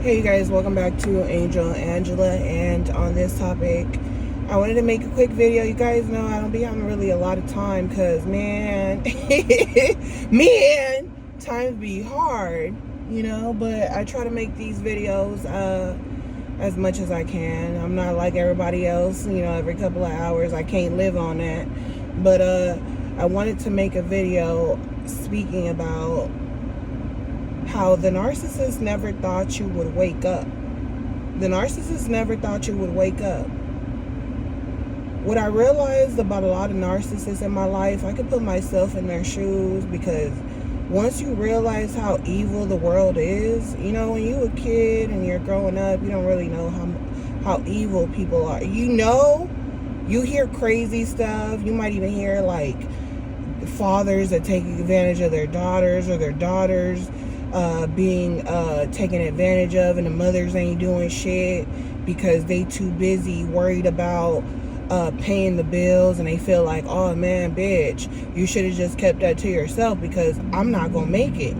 Hey you guys, welcome back to Angel Angela, and on this topic I wanted to make a quick video. You guys know I don't be having really a lot of time because man times be hard, but I try to make these videos as much as I can. I'm not like everybody else, every couple of hours. I can't live on that, but I wanted to make a video speaking about how the narcissist never thought you would wake up. The narcissist never thought you would wake up. What I realized about a lot of narcissists in my life, I could put myself in their shoes, because once you realize how evil the world is, when you're a kid and you're growing up, you don't really know how evil people are. You hear crazy stuff. You might even hear like fathers that take advantage of their daughters, or their daughters being taken advantage of, and the mothers ain't doing shit because they too busy worried about paying the bills, and they feel like, oh man, bitch, you should have just kept that to yourself because I'm not gonna make it.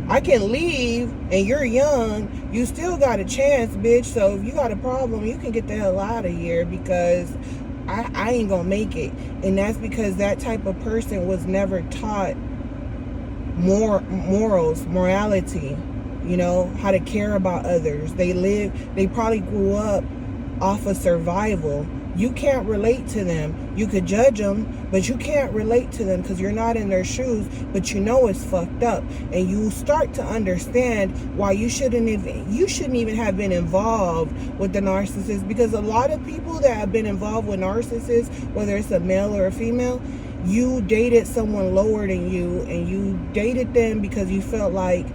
I can leave and you're young, you still got a chance, bitch. So if you got a problem, you can get the hell out of here because I ain't gonna make it. And that's because that type of person was never taught morality, how to care about others. They probably grew up off of survival. You can't relate to them. You could judge them, but you can't relate to them because you're not in their shoes, but it's fucked up. And you start to understand why you shouldn't even have been involved with the narcissist, because a lot of people that have been involved with narcissists, whether it's a male or a female, you dated someone lower than you, and you dated them because you felt like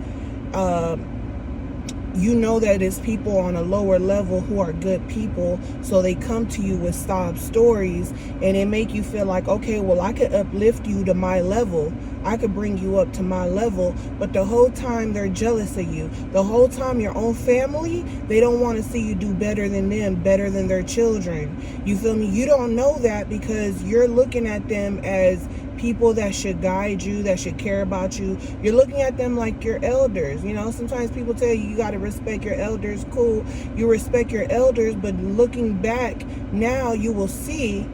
that it's people on a lower level who are good people, so they come to you with sob stories, and it make you feel like, okay, well, I could uplift you to my level, I could bring you up to my level. But the whole time they're jealous of you. The whole time your own family, they don't want to see you do better than them, better than their children. You feel me? You don't know that because you're looking at them as people that should guide you, that should care about you. You're looking at them like your elders. Sometimes people tell you got to respect your elders. Cool, you respect your elders, but looking back now, you will see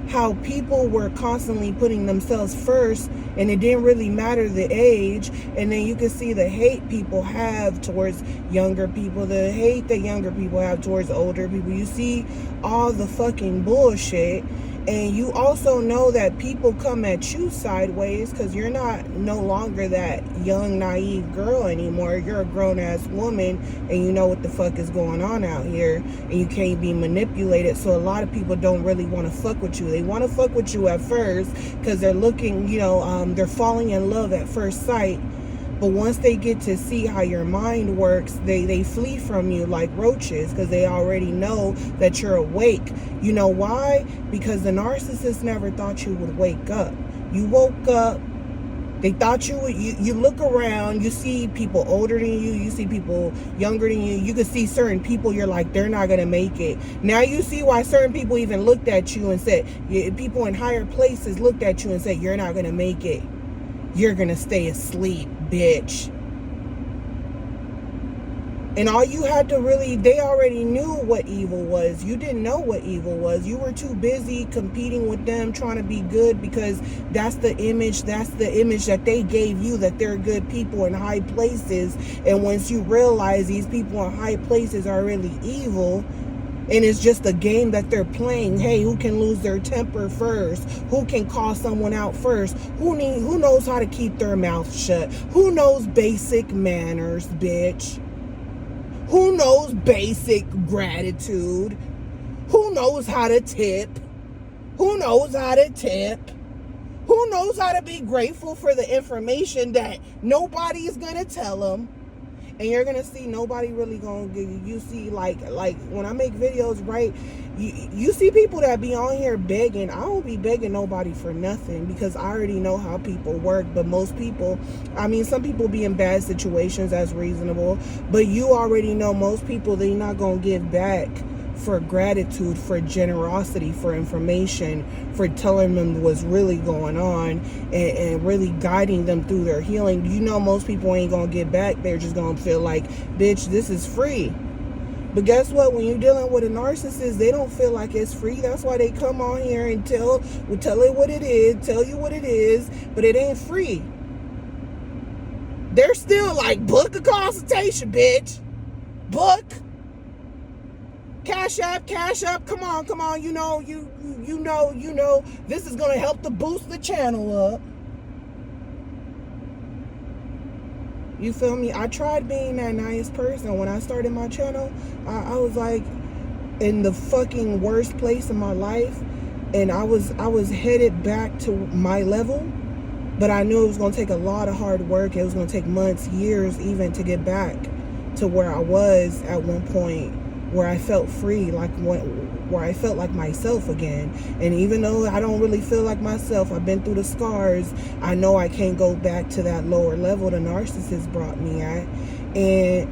how people were constantly putting themselves first, and it didn't really matter the age. And then you can see the hate people have towards younger people, the hate that younger people have towards older people. You see all the fucking bullshit. And you also know that people come at you sideways because you're no longer that young, naive girl anymore. You're a grown-ass woman, and you know what the fuck is going on out here, and you can't be manipulated. So a lot of people don't really want to fuck with you. They want to fuck with you at first because they're looking, they're falling in love at first sight. But once they get to see how your mind works, they flee from you like roaches because they already know that you're awake. You know why? Because the narcissist never thought you would wake up. You woke up. They thought you would. You look around, you see people older than you, you see people younger than you. You can see certain people, you're like, they're not going to make it. Now you see why certain people even looked at you and said, people in higher places looked at you and said, you're not going to make it. You're going to stay asleep, bitch. And all you had to they already knew what evil was. You didn't know what evil was. You were too busy competing with them, trying to be good, because that's the image that they gave you, that they're good people in high places. And once you realize these people in high places are really evil, and it's just a game that they're playing. Hey, who can lose their temper first? Who can call someone out first? Who knows how to keep their mouth shut? Who knows basic manners, bitch? Who knows basic gratitude? Who knows how to tip? Who knows how to tip? Who knows how to be grateful for the information that nobody is going to tell them? And you're going to see nobody really going to give you. You see, like when I make videos, right, you see people that be on here begging. I don't be begging nobody for nothing because I already know how people work. But most people, some people be in bad situations, that's reasonable. But you already know most people, they're not going to give back for gratitude, for generosity, for information, for telling them what's really going on, and really guiding them through their healing. You know, most people ain't gonna get back. They're just gonna feel like, bitch, this is free. But guess what? When you're dealing with a narcissist, they don't feel like it's free. That's why they come on here and tell it what it is, tell you what it is, but it ain't free. They're still like, book a consultation, bitch. Book. Cash up, come on. You know, this is gonna help to boost the channel up. You feel me? I tried being that nice person. When I started my channel, I was like in the fucking worst place in my life, and I was headed back to my level, but I knew it was gonna take a lot of hard work. It was gonna take months, years even to get back to where I was at one point, where I felt free, where I felt like myself again. And even though I don't really feel like myself, I've been through the scars, I know I can't go back to that lower level the narcissist brought me at. And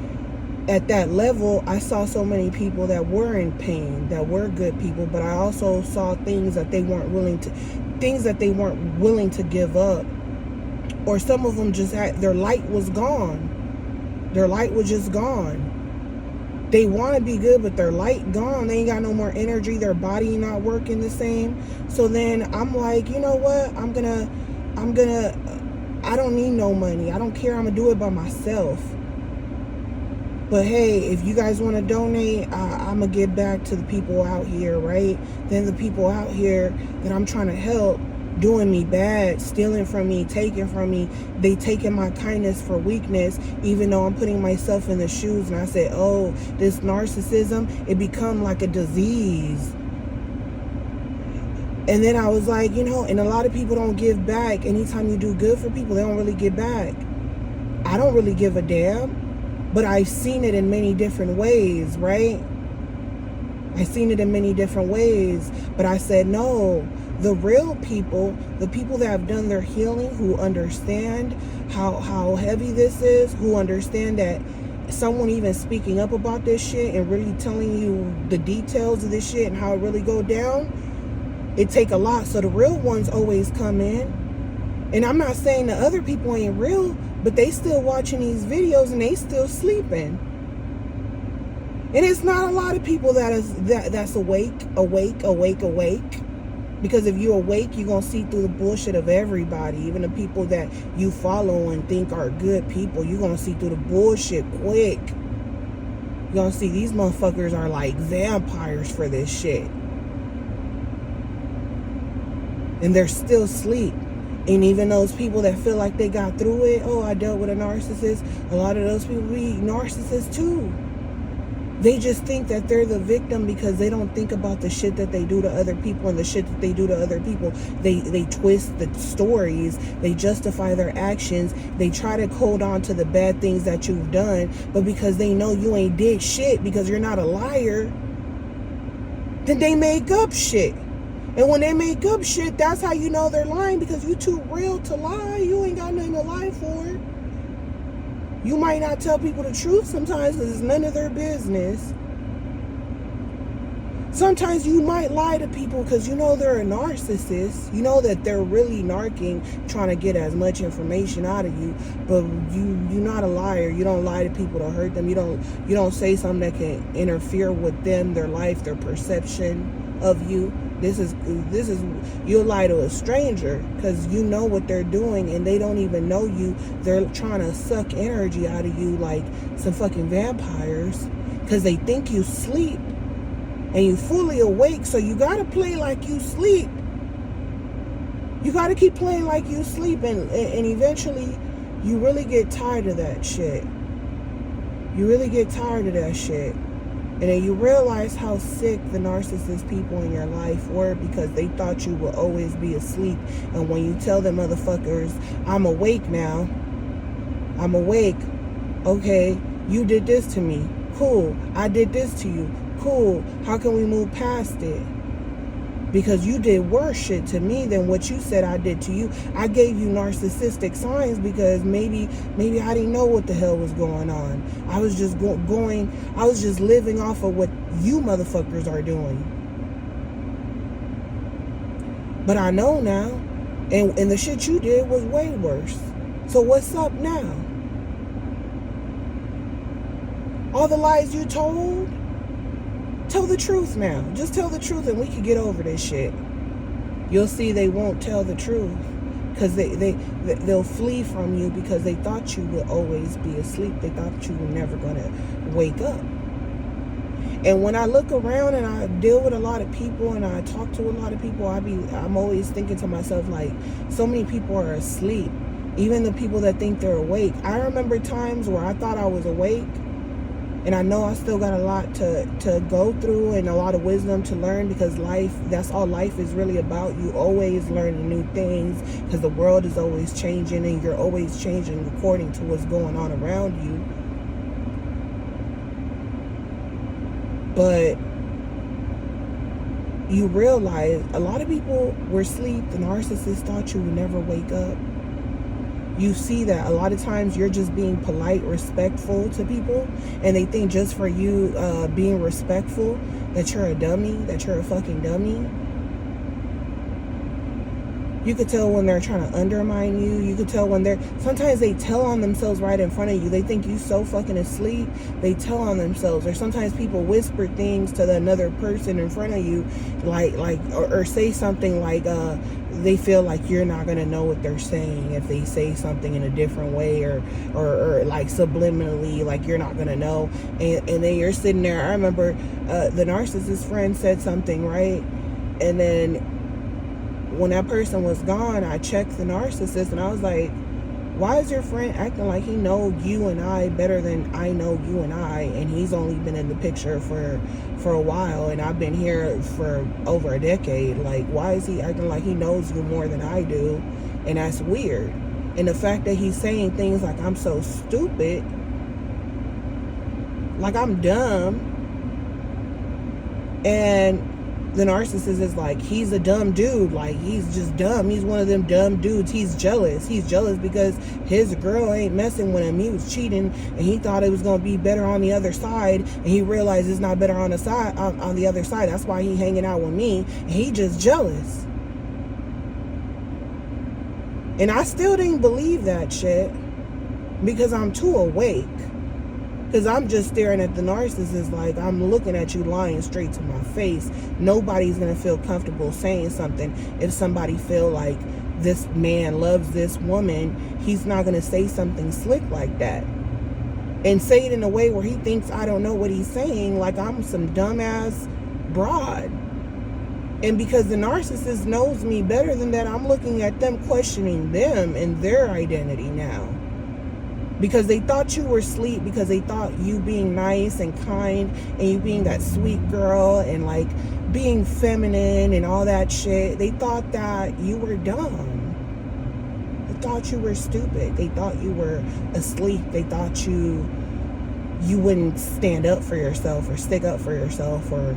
at that level, I saw so many people that were in pain, that were good people, but I also saw things that they weren't willing to give up. Or some of them just had, their light was gone. Their light was just gone. They want to be good, but their light gone. They ain't got no more energy. Their body not working the same. So then I'm like, you know what? I don't need no money. I don't care. I'm going to do it by myself. But hey, if you guys want to donate, I'm going to get back to the people out here, right? Then the people out here that I'm trying to help, doing me bad, stealing from me, taking from me. They taking my kindness for weakness, even though I'm putting myself in the shoes. And I said, oh, this narcissism, it become like a disease. And then I was like, you know, and a lot of people don't give back. Anytime you do good for people, they don't really give back. I don't really give a damn, but I've seen it in many different ways, right? I've seen it in many different ways, but I said, no. The real people, the people that have done their healing, who understand how heavy this is, who understand that someone even speaking up about this shit and really telling you the details of this shit and how it really go down, it take a lot. So the real ones always come in. And I'm not saying the other people ain't real, but they still watching these videos and they still sleeping. And it's not a lot of people that's awake. Because if you're awake, you're going to see through the bullshit of everybody. Even the people that you follow and think are good people. You're going to see through the bullshit quick. You're going to see these motherfuckers are like vampires for this shit. And they're still asleep. And even those people that feel like they got through it, oh, I dealt with a narcissist. A lot of those people be narcissists too. They just think that they're the victim because they don't think about the shit that they do to other people, and the shit that they do to other people. They twist the stories. They justify their actions. They try to hold on to the bad things that you've done. But because they know you ain't did shit, because you're not a liar, then they make up shit. And when they make up shit, that's how you know they're lying, because you too real to lie. You ain't got nothing to lie for. You might not tell people the truth sometimes because it's none of their business. Sometimes you might lie to people because you know they're a narcissist. You know that they're really narking, trying to get as much information out of you. But you're not a liar. You don't lie to people to hurt them. You don't say something that can interfere with them, their life, their perception of you. This is you'll lie to a stranger because you know what they're doing and they don't even know you. They're trying to suck energy out of you like some fucking vampires because they think you sleep and you fully awake. So you gotta play like you sleep. You gotta keep playing like you sleep, and eventually you really get tired of that shit. You really get tired of that shit. And then you realize how sick the narcissist people in your life were because they thought you would always be asleep. And when you tell them motherfuckers, I'm awake now. I'm awake. Okay, you did this to me. Cool. I did this to you. Cool. How can we move past it? because you did worse shit to me than what you said I did to you. I gave you narcissistic signs because maybe I didn't know what the hell was going on. I was just I was just living off of what you motherfuckers are doing. But I know now, and the shit you did was way worse. So what's up now? All the lies you told? Tell the truth now. Just tell the truth and we can get over this shit. You'll see they won't tell the truth. Because they'll flee from you because they thought you would always be asleep. They thought you were never going to wake up. And when I look around and I deal with a lot of people and I talk to a lot of people, I'm always thinking to myself, like, so many people are asleep. Even the people that think they're awake. I remember times where I thought I was awake. And I know I still got a lot to go through and a lot of wisdom to learn, because life, that's all life is really about. You always learning new things because the world is always changing and you're always changing according to what's going on around you. But you realize a lot of people were asleep. The narcissist thought you would never wake up. You see that a lot of times you're just being polite, respectful to people, and they think just for you being respectful that you're a dummy, that you're a fucking dummy. You could tell when they're trying to undermine you. You could tell when sometimes they tell on themselves right in front of you. They think you so fucking asleep, they tell on themselves. Or sometimes people whisper things to another person in front of you, or say something like, they feel like you're not gonna know what they're saying if they say something in a different way, or like subliminally, like you're not gonna know. And then you're sitting there. I remember the narcissist friend said something, right? And then when that person was gone, I checked the narcissist and I was like, why is your friend acting like he know you and I better than I know you and I, and he's only been in the picture for a while and I've been here for over a decade? Like, why is he acting like he knows you more than I do? And that's weird. And the fact that he's saying things like I'm so stupid, like I'm dumb, and the narcissist is like, he's a dumb dude. Like, he's just dumb. He's one of them dumb dudes. He's jealous. He's jealous because his girl ain't messing with him. He was cheating, and he thought it was going to be better on the other side, and he realized it's not better on the other side. That's why he hanging out with me, and he just jealous. And I still didn't believe that shit because I'm too awake. Because I'm just staring at the narcissist like I'm looking at you lying straight to my face. Nobody's going to feel comfortable saying something. If somebody feel like this man loves this woman, he's not going to say something slick like that. And say it in a way where he thinks I don't know what he's saying, like I'm some dumbass broad. And because the narcissist knows me better than that, I'm looking at them, questioning them and their identity now. Because they thought you were asleep, because they thought you being nice and kind and you being that sweet girl and like being feminine and all that shit, they thought that you were dumb. They thought you were stupid. They thought you were asleep. They thought you wouldn't stand up for yourself or stick up for yourself or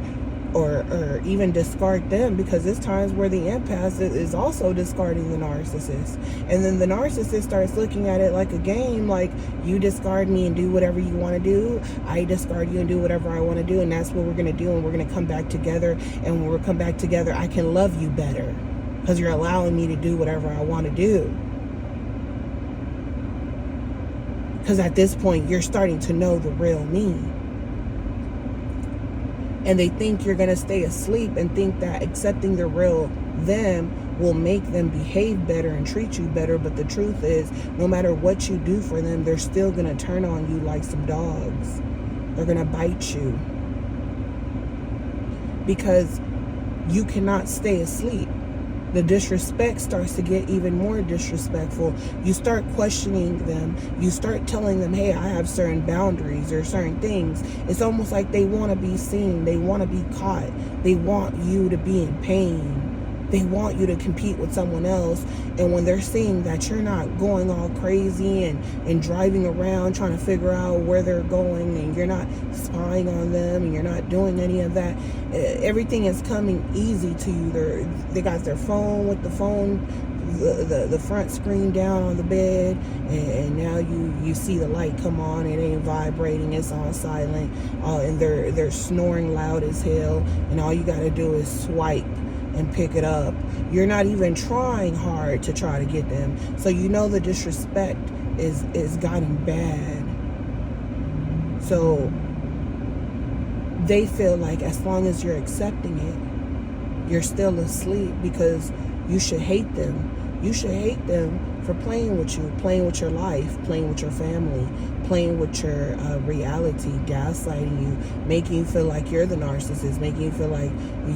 even discard them, because there's times where the empath is also discarding the narcissist. And then the narcissist starts looking at it like a game, like you discard me and do whatever you want to do, I discard you and do whatever I want to do, and that's what we're going to do, and we're going to come back together, and when we come back together I can love you better because you're allowing me to do whatever I want to do. Because at this point you're starting to know the real me. And they think you're going to stay asleep and think that accepting the real them will make them behave better and treat you better. But the truth is, no matter what you do for them, they're still going to turn on you like some dogs. They're going to bite you. Because you cannot stay asleep. The disrespect starts to get even more disrespectful. You start questioning them. You start telling them, hey, I have certain boundaries or certain things. It's almost like they want to be seen. They want to be caught. They want you to be in pain. They want you to compete with someone else. And when they're seeing that you're not going all crazy and driving around trying to figure out where they're going, and you're not spying on them, and you're not doing any of that, everything is coming easy to you. They got their phone with the front screen down on the bed, and now you see the light come on. It ain't vibrating, it's on silent, and they're snoring loud as hell, and all you got to do is swipe and pick it up. You're not even trying hard to try to get them. So you know the disrespect is gotten bad. So they feel like as long as you're accepting it, you're still asleep, because you should hate them. You should hate them for playing with you, playing with your life, playing with your family, playing with your reality, gaslighting you, making you feel like you're the narcissist, making you feel like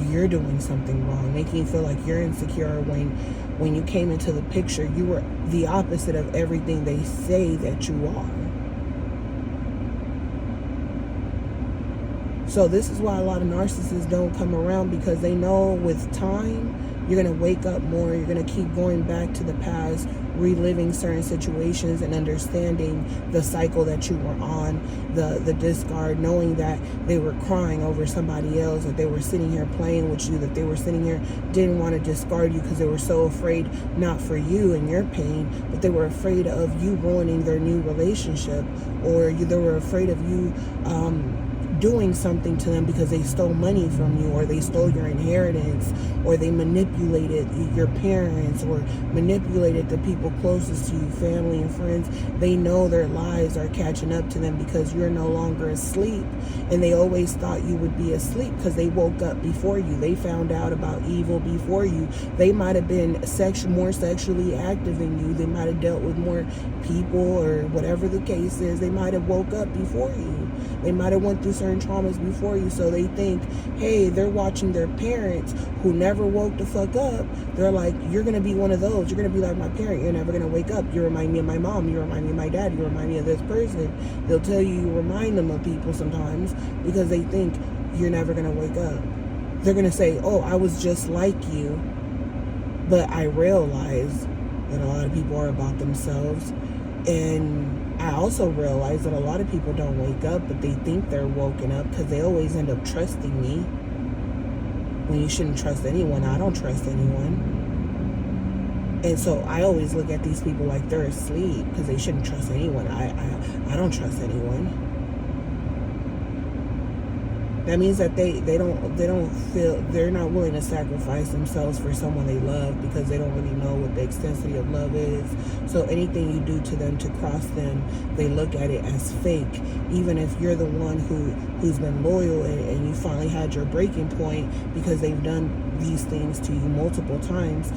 you're doing something wrong, making you feel like you're insecure when you came into the picture, you were the opposite of everything they say that you are. So this is why a lot of narcissists don't come around, because they know with time, you're going to wake up more. You're going to keep going back to the past, reliving certain situations and understanding the cycle that you were on, the discard, knowing that they were crying over somebody else, that they were sitting here playing with you, that they were sitting here, didn't want to discard you because they were so afraid, not for you and your pain, but they were afraid of you ruining their new relationship, or they were afraid of you doing something to them because they stole money from you, or they stole your inheritance, or they manipulated your parents, or manipulated the people closest to you, family and friends. They know their lies are catching up to them because you're no longer asleep, and they always thought you would be asleep because they woke up before you. They found out about evil before you. They might have been more sexually active than you. They might have dealt with more people, or whatever the case is. They might have woke up before you. They might have went through certain traumas before you, so they think, hey, they're watching their parents who never woke the fuck up. They're like, you're going to be one of those. You're going to be like my parent. You're never going to wake up. You remind me of my mom. You remind me of my dad. You remind me of this person. They'll tell you remind them of people sometimes because they think you're never going to wake up. They're going to say, oh, I was just like you. But I realize that a lot of people are about themselves. And I also realize that a lot of people don't wake up, but they think they're woken up because they always end up trusting me. When you shouldn't trust anyone. I don't trust anyone. And so I always look at these people like they're asleep because they shouldn't trust anyone. I don't trust anyone. That means that they don't feel, they're not willing to sacrifice themselves for someone they love because they don't really know what the extensity of love is. So anything you do to them to cross them, they look at it as fake. Even if you're the one who's been loyal and you finally had your breaking point because they've done these things to you multiple times,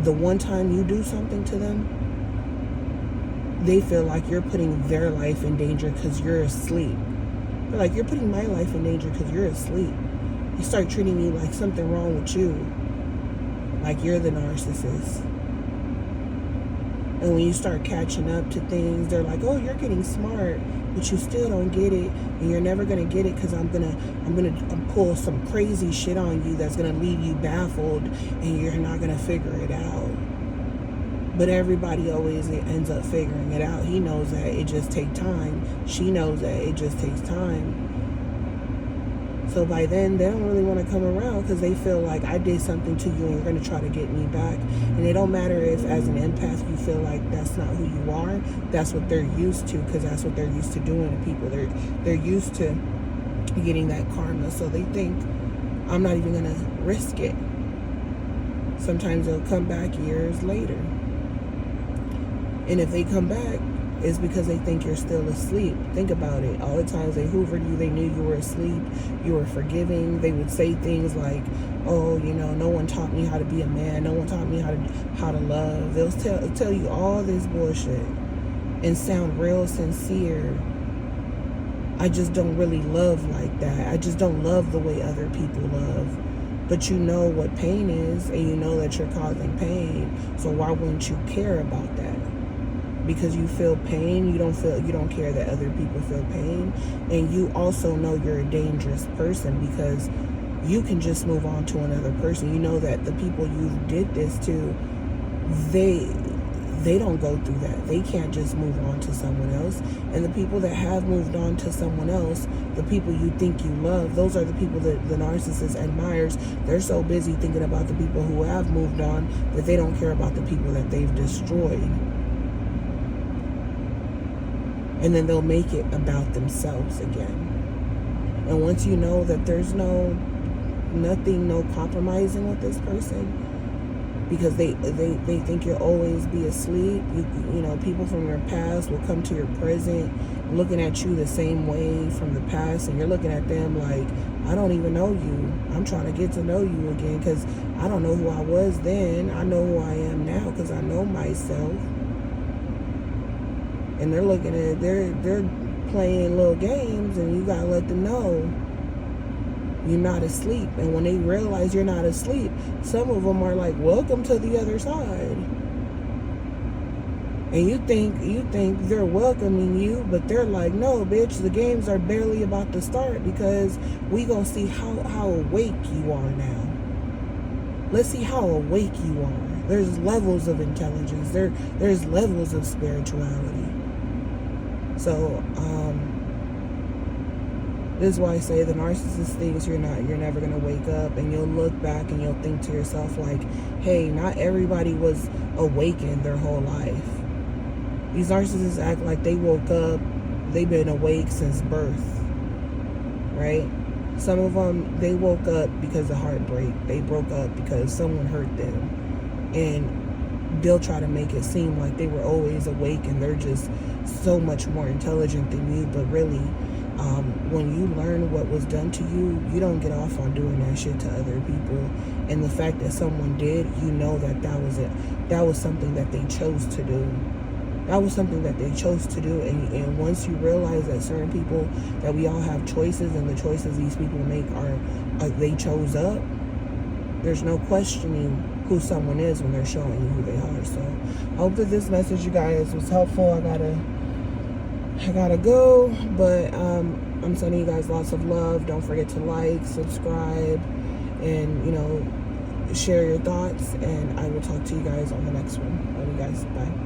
the one time you do something to them, they feel like you're putting their life in danger because you're asleep. They're like, you're putting my life in danger because you're asleep. You start treating you like something wrong with you. Like you're the narcissist. And when you start catching up to things, they're like, oh, you're getting smart, but you still don't get it. And you're never going to get it because I'm gonna pull some crazy shit on you that's going to leave you baffled and you're not going to figure it out. But everybody always ends up figuring it out. He knows that it just takes time. She knows that it just takes time. So by then, they don't really want to come around because they feel like I did something to you and you're going to try to get me back. And it don't matter if as an empath you feel like that's not who you are. That's what they're used to because that's what they're used to doing to people. They're used to getting that karma. So they think, I'm not even going to risk it. Sometimes they'll come back years later. And if they come back, it's because they think you're still asleep. Think about it. All the times they hoovered you, they knew you were asleep. You were forgiving. They would say things like, oh, no one taught me how to be a man. No one taught me how to love. They'll tell you all this bullshit and sound real sincere. I just don't really love like that. I just don't love the way other people love. But you know what pain is, and you know that you're causing pain. So why wouldn't you care about that? Because you feel pain, you don't care that other people feel pain, and you also know you're a dangerous person because you can just move on to another person. You know that the people you did this to, they don't go through that. They can't just move on to someone else. And the people that have moved on to someone else, the people you think you love, those are the people that the narcissist admires. They're so busy thinking about the people who have moved on that they don't care about the people that they've destroyed. And then they'll make it about themselves again. And once you know that there's no compromising with this person, because they think you'll always be asleep. You know, people from your past will come to your present looking at you the same way from the past, and you're looking at them like, I don't even know you. I'm trying to get to know you again because I don't know who I was then. I know who I am now because I know myself. And they're looking at they're playing little games, and you gotta let them know you're not asleep. And when they realize you're not asleep, some of them are like, welcome to the other side. And you think they're welcoming you, but they're like, no, bitch, the games are barely about to start because we gonna see how awake you are now. Let's see how awake you are. There's levels of intelligence. There's levels of spirituality. So, this is why I say the narcissist thinks you're never going to wake up, and you'll look back and you'll think to yourself like, hey, not everybody was awakened their whole life. These narcissists act like they woke up, they've been awake since birth, right? Some of them, they woke up because of heartbreak. They broke up because someone hurt them. And they'll try to make it seem like they were always awake and they're just so much more intelligent than you, but really, when you learn what was done to you, you don't get off on doing that shit to other people. And the fact that someone did, you know that was something that they chose to do. That was something that they chose to do. And once you realize that certain people, that we all have choices, and the choices these people make are they chose up, there's no questioning who someone is when they're showing you who they are. So I hope that this message, you guys, was helpful. I gotta go, but I'm sending you guys lots of love. Don't forget to like, subscribe, and, you know, share your thoughts, and I will talk to you guys on the next one. Love you guys. Bye.